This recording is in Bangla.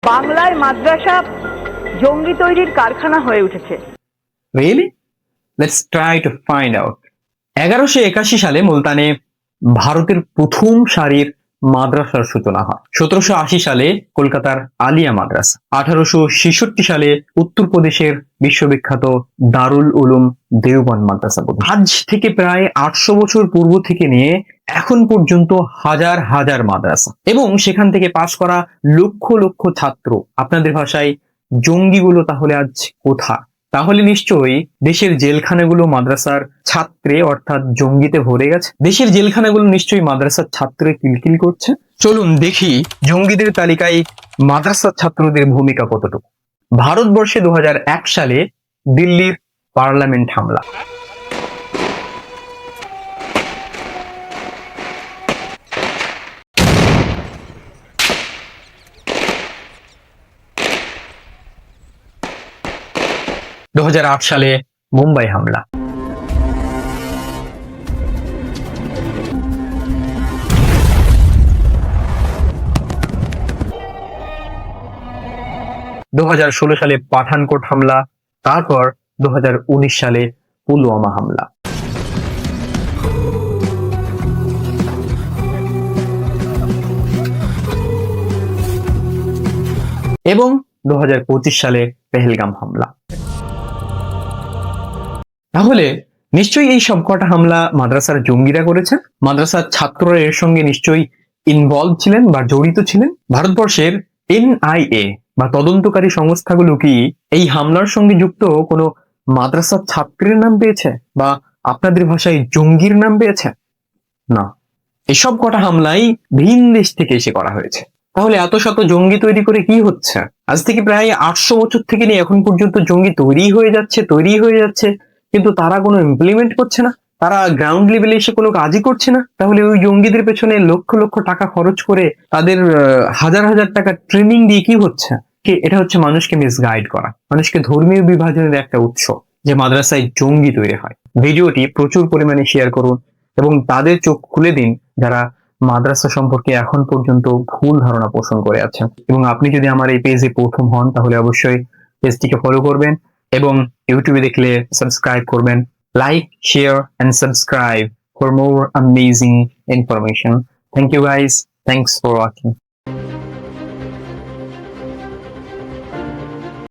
বাংলায় মাদ্রাসা জঙ্গি তৈরির কারখানা হয়ে উঠেছে। Really? Let's try to find out. 1181 সালে মুলতানে ভারতের প্রথম সারির মাদ্রাসার সূচনা হয়। 1780 সালে কলকাতার আলিয়া মাদ্রাসা, 1866 সালে উত্তরপ্রদেশের বিশ্ববিখ্যাত দারুল উলুম দেওবন্দ মাদ্রাসা। আজ থেকে প্রায় 800 বছর পূর্ব থেকে নিয়ে এখন পর্যন্ত হাজার হাজার মাদ্রাসা এবং সেখান থেকে পাশ করা লক্ষ লক্ষ ছাত্র। আপনাদের ভাষায় জঙ্গিগুলো তাহলে আজ কোথায়? তাহলে নিশ্চয়ই দেশের জেলখানাগুলো মাদ্রাসার ছাত্রে অর্থাৎ জঙ্গিতে ভরে গেছে। দেশের জেলখানাগুলো নিশ্চয়ই মাদ্রাসার ছাত্রে কিলকিল করছে। চলুন দেখি জঙ্গিদের তালিকায় মাদ্রাসার ছাত্রদের ভূমিকা কতটুকু। ভারতবর্ষে 2001 সালে দিল্লির পার্লামেন্ট হামলা। দু 2008 সালে মুম্বাই হামলা। 2016 সালে পাঠানকোট হামলা, তারপর 2019 সালে পুলওয়ামা হামলা। এবং 2025 সালে পেহেলগাম হামলা। তাহলে নিশ্চয়ই এই সবকটা হামলা মাদ্রাসার জঙ্গিরা করেছে। মাদ্রাসার ছাত্ররা এর সঙ্গে নিশ্চয়ই ইনভলভ ছিলেন বা জড়িত ছিলেন। ভারতবর্ষের NIA বা তদন্তকারী সংস্থাগুলো কি এই হামলার সঙ্গে যুক্ত কোনো মাদ্রাসার ছাত্রের নাম পেয়েছে বা আপনাদের ভাষায় জঙ্গির নাম পেয়েছে? না, এসব কটা হামলাই ভিন দেশ থেকে এসে করা হয়েছে। তাহলে এত শত জঙ্গি তৈরি করে কি হচ্ছে? আজ থেকে প্রায় 800 বছর থেকে নিয়ে এখন পর্যন্ত জঙ্গি তৈরি হয়ে যাচ্ছে, কিন্তু তারা কোনো ইমপ্লিমেন্ট করছে না, তারা গ্রাউন্ড লেভেলে এসে কোনো কাজই করছে না। তাহলে ওই জঙ্গিদের পেছনে লক্ষ লক্ষ টাকা খরচ করে তাদের হাজার হাজার টাকা ট্রেনিং দিয়ে কি হচ্ছে? এটা হচ্ছে মানুষকে মিসগাইড করা, মানুষকে ধর্মীয় বিভাজনের একটা উৎস, যে মাদ্রাসায় জঙ্গি তৈরি হয়। ভিডিওটি প্রচুর পরিমাণে শেয়ার করুন এবং তাদের চোখ খুলে দিন যারা মাদ্রাসা সম্পর্কে এখন পর্যন্ত ভুল ধারণা পোষণ করে আছেন। এবং আপনি যদি আমার এই পেজে প্রথম হন তাহলে অবশ্যই পেজটিকে ফলো করবেন এবং ইউটিউবে দেখলে সাবস্ক্রাইব করবেন। Like, share and subscribe for more amazing information. Thank you guys, thanks for watching.